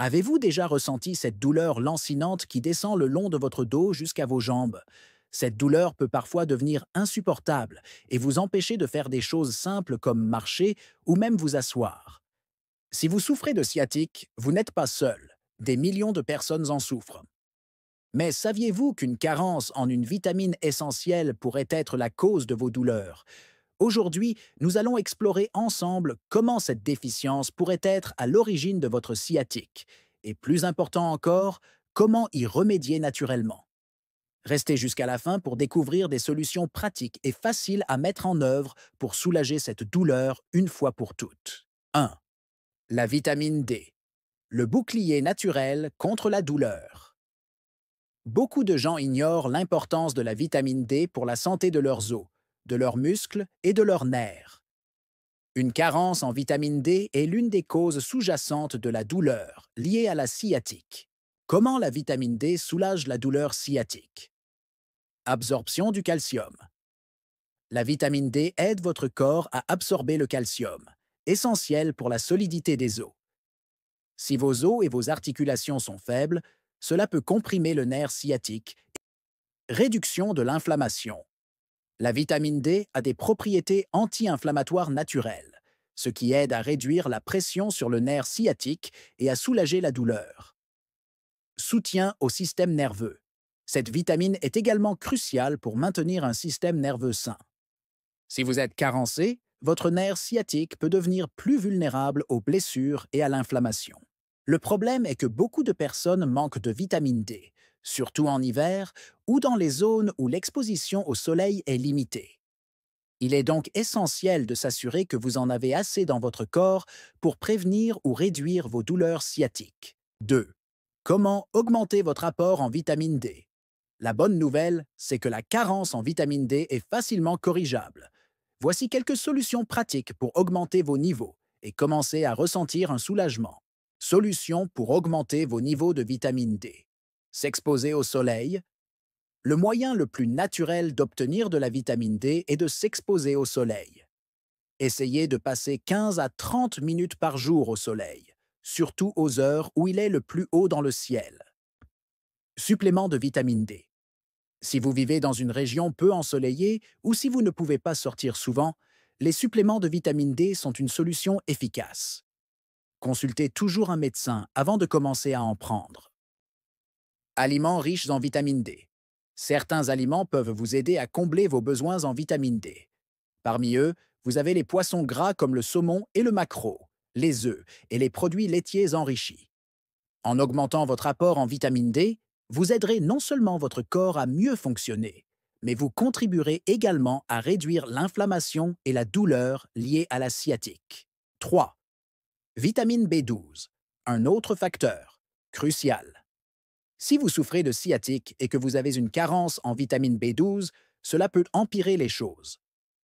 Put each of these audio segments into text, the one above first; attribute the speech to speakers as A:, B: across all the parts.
A: Avez-vous déjà ressenti cette douleur lancinante qui descend le long de votre dos jusqu'à vos jambes? Cette douleur peut parfois devenir insupportable et vous empêcher de faire des choses simples comme marcher ou même vous asseoir. Si vous souffrez de sciatique, vous n'êtes pas seul. Des millions de personnes en souffrent. Mais saviez-vous qu'une carence en une vitamine essentielle pourrait être la cause de vos douleurs? Aujourd'hui, nous allons explorer ensemble comment cette déficience pourrait être à l'origine de votre sciatique. Et plus important encore, comment y remédier naturellement. Restez jusqu'à la fin pour découvrir des solutions pratiques et faciles à mettre en œuvre pour soulager cette douleur une fois pour toutes. 1. La vitamine D, le bouclier naturel contre la douleur. Beaucoup de gens ignorent l'importance de la vitamine D pour la santé de leurs os, de leurs muscles et de leurs nerfs. Une carence en vitamine D est l'une des causes sous-jacentes de la douleur liée à la sciatique. Comment la vitamine D soulage la douleur sciatique? Absorption du calcium. La vitamine D aide votre corps à absorber le calcium, essentiel pour la solidité des os. Si vos os et vos articulations sont faibles, cela peut comprimer le nerf sciatique. Réduction de l'inflammation. La vitamine D a des propriétés anti-inflammatoires naturelles, ce qui aide à réduire la pression sur le nerf sciatique et à soulager la douleur. Soutien au système nerveux. Cette vitamine est également cruciale pour maintenir un système nerveux sain. Si vous êtes carencé, votre nerf sciatique peut devenir plus vulnérable aux blessures et à l'inflammation. Le problème est que beaucoup de personnes manquent de vitamine D, surtout en hiver ou dans les zones où l'exposition au soleil est limitée. Il est donc essentiel de s'assurer que vous en avez assez dans votre corps pour prévenir ou réduire vos douleurs sciatiques. 2. Comment augmenter votre apport en vitamine D? La bonne nouvelle, c'est que la carence en vitamine D est facilement corrigeable. Voici quelques solutions pratiques pour augmenter vos niveaux et commencer à ressentir un soulagement. Solutions pour augmenter vos niveaux de vitamine D. S'exposer au soleil. Le moyen le plus naturel d'obtenir de la vitamine D est de s'exposer au soleil. Essayez de passer 15 à 30 minutes par jour au soleil, surtout aux heures où il est le plus haut dans le ciel. Supplément de vitamine D. Si vous vivez dans une région peu ensoleillée ou si vous ne pouvez pas sortir souvent, les suppléments de vitamine D sont une solution efficace. Consultez toujours un médecin avant de commencer à en prendre. Aliments riches en vitamine D. Certains aliments peuvent vous aider à combler vos besoins en vitamine D. Parmi eux, vous avez les poissons gras comme le saumon et le maquereau, les œufs et les produits laitiers enrichis. En augmentant votre apport en vitamine D, vous aiderez non seulement votre corps à mieux fonctionner, mais vous contribuerez également à réduire l'inflammation et la douleur liées à la sciatique. 3. Vitamine B12, un autre facteur, crucial. Si vous souffrez de sciatique et que vous avez une carence en vitamine B12, cela peut empirer les choses.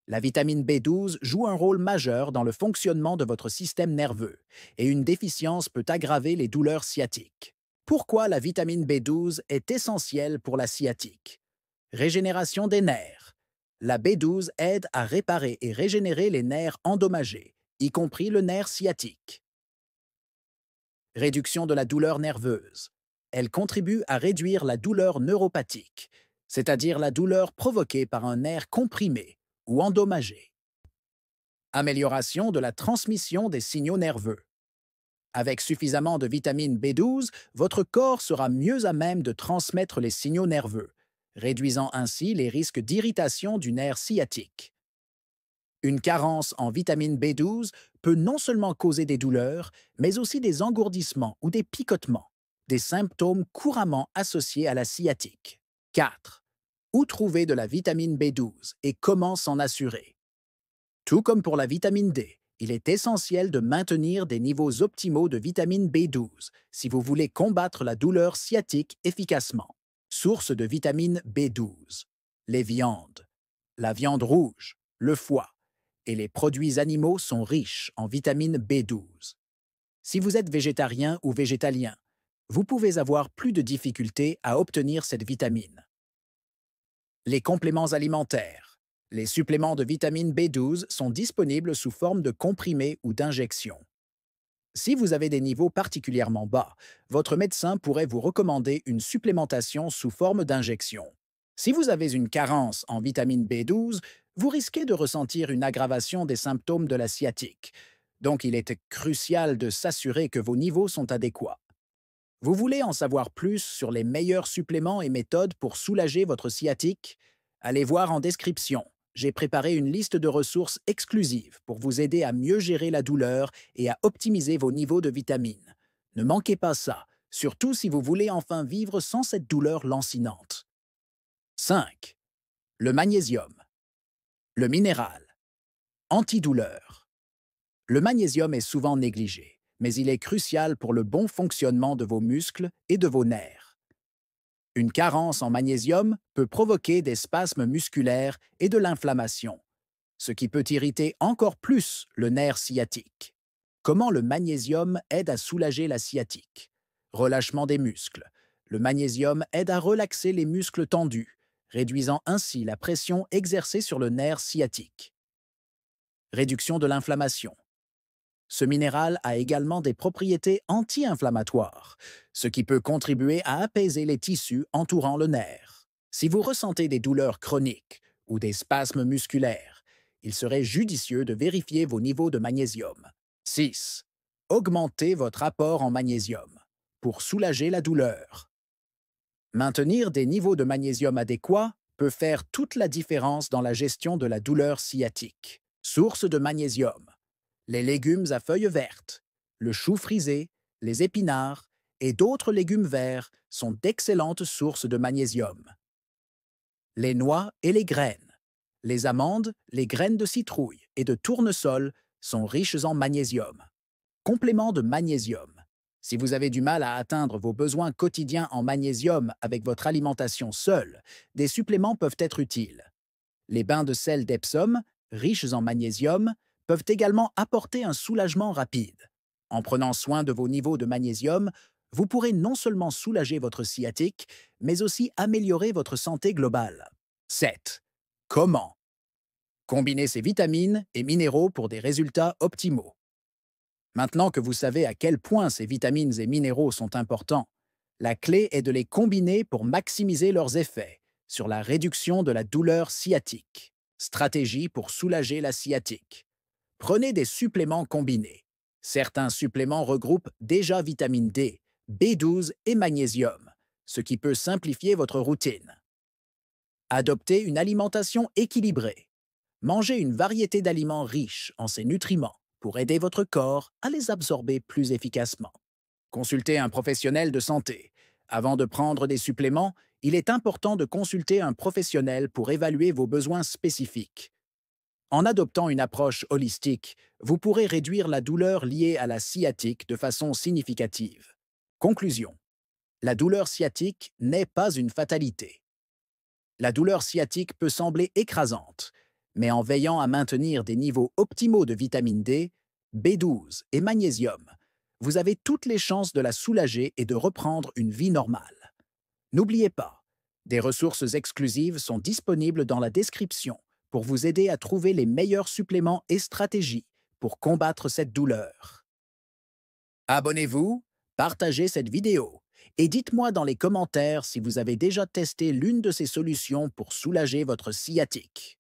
A: La vitamine B12 joue un rôle majeur dans le fonctionnement de votre système nerveux et une déficience peut aggraver les douleurs sciatiques. Pourquoi la vitamine B12 est essentielle pour la sciatique? Régénération des nerfs. La B12 aide à réparer et régénérer les nerfs endommagés, y compris le nerf sciatique. Réduction de la douleur nerveuse. Elle contribue à réduire la douleur neuropathique, c'est-à-dire la douleur provoquée par un nerf comprimé ou endommagé. Amélioration de la transmission des signaux nerveux. Avec suffisamment de vitamine B12, votre corps sera mieux à même de transmettre les signaux nerveux, réduisant ainsi les risques d'irritation du nerf sciatique. Une carence en vitamine B12 peut non seulement causer des douleurs, mais aussi des engourdissements ou des picotements, des symptômes couramment associés à la sciatique. 4. Où trouver de la vitamine B12 et comment s'en assurer? Tout comme pour la vitamine D, il est essentiel de maintenir des niveaux optimaux de vitamine B12 si vous voulez combattre la douleur sciatique efficacement. Source de vitamine B12. Les viandes. La viande rouge, le foie et les produits animaux sont riches en vitamine B12. Si vous êtes végétarien ou végétalien, vous pouvez avoir plus de difficultés à obtenir cette vitamine. Les compléments alimentaires. Les suppléments de vitamine B12 sont disponibles sous forme de comprimés ou d'injections. Si vous avez des niveaux particulièrement bas, votre médecin pourrait vous recommander une supplémentation sous forme d'injection. Si vous avez une carence en vitamine B12, vous risquez de ressentir une aggravation des symptômes de la sciatique. Donc il est crucial de s'assurer que vos niveaux sont adéquats. Vous voulez en savoir plus sur les meilleurs suppléments et méthodes pour soulager votre sciatique? Allez voir en description. J'ai préparé une liste de ressources exclusives pour vous aider à mieux gérer la douleur et à optimiser vos niveaux de vitamines. Ne manquez pas ça, surtout si vous voulez enfin vivre sans cette douleur lancinante. 5. Le magnésium. Le minéral. Antidouleur. Le magnésium est souvent négligé, mais il est crucial pour le bon fonctionnement de vos muscles et de vos nerfs. Une carence en magnésium peut provoquer des spasmes musculaires et de l'inflammation, ce qui peut irriter encore plus le nerf sciatique. Comment le magnésium aide à soulager la sciatique? Relâchement des muscles. Le magnésium aide à relaxer les muscles tendus, réduisant ainsi la pression exercée sur le nerf sciatique. Réduction de l'inflammation. Ce minéral a également des propriétés anti-inflammatoires, ce qui peut contribuer à apaiser les tissus entourant le nerf. Si vous ressentez des douleurs chroniques ou des spasmes musculaires, il serait judicieux de vérifier vos niveaux de magnésium. 6. Augmentez votre apport en magnésium pour soulager la douleur. Maintenir des niveaux de magnésium adéquats peut faire toute la différence dans la gestion de la douleur sciatique. Source de magnésium. Les légumes à feuilles vertes, le chou frisé, les épinards et d'autres légumes verts sont d'excellentes sources de magnésium. Les noix et les graines. Les amandes, les graines de citrouille et de tournesol sont riches en magnésium. Complément de magnésium. Si vous avez du mal à atteindre vos besoins quotidiens en magnésium avec votre alimentation seule, des suppléments peuvent être utiles. Les bains de sel d'Epsom, riches en magnésium, peuvent également apporter un soulagement rapide. En prenant soin de vos niveaux de magnésium, vous pourrez non seulement soulager votre sciatique, mais aussi améliorer votre santé globale. 7. Comment? Combiner ces vitamines et minéraux pour des résultats optimaux. Maintenant que vous savez à quel point ces vitamines et minéraux sont importants, la clé est de les combiner pour maximiser leurs effets sur la réduction de la douleur sciatique. Stratégie pour soulager la sciatique. Prenez des suppléments combinés. Certains suppléments regroupent déjà vitamine D, B12 et magnésium, ce qui peut simplifier votre routine. Adoptez une alimentation équilibrée. Mangez une variété d'aliments riches en ces nutriments pour aider votre corps à les absorber plus efficacement. Consultez un professionnel de santé. Avant de prendre des suppléments, il est important de consulter un professionnel pour évaluer vos besoins spécifiques. En adoptant une approche holistique, vous pourrez réduire la douleur liée à la sciatique de façon significative. Conclusion. La douleur sciatique n'est pas une fatalité. La douleur sciatique peut sembler écrasante, mais en veillant à maintenir des niveaux optimaux de vitamine D, B12 et magnésium, vous avez toutes les chances de la soulager et de reprendre une vie normale. N'oubliez pas, des ressources exclusives sont disponibles dans la description pour vous aider à trouver les meilleurs suppléments et stratégies pour combattre cette douleur. Abonnez-vous, partagez cette vidéo et dites-moi dans les commentaires si vous avez déjà testé l'une de ces solutions pour soulager votre sciatique.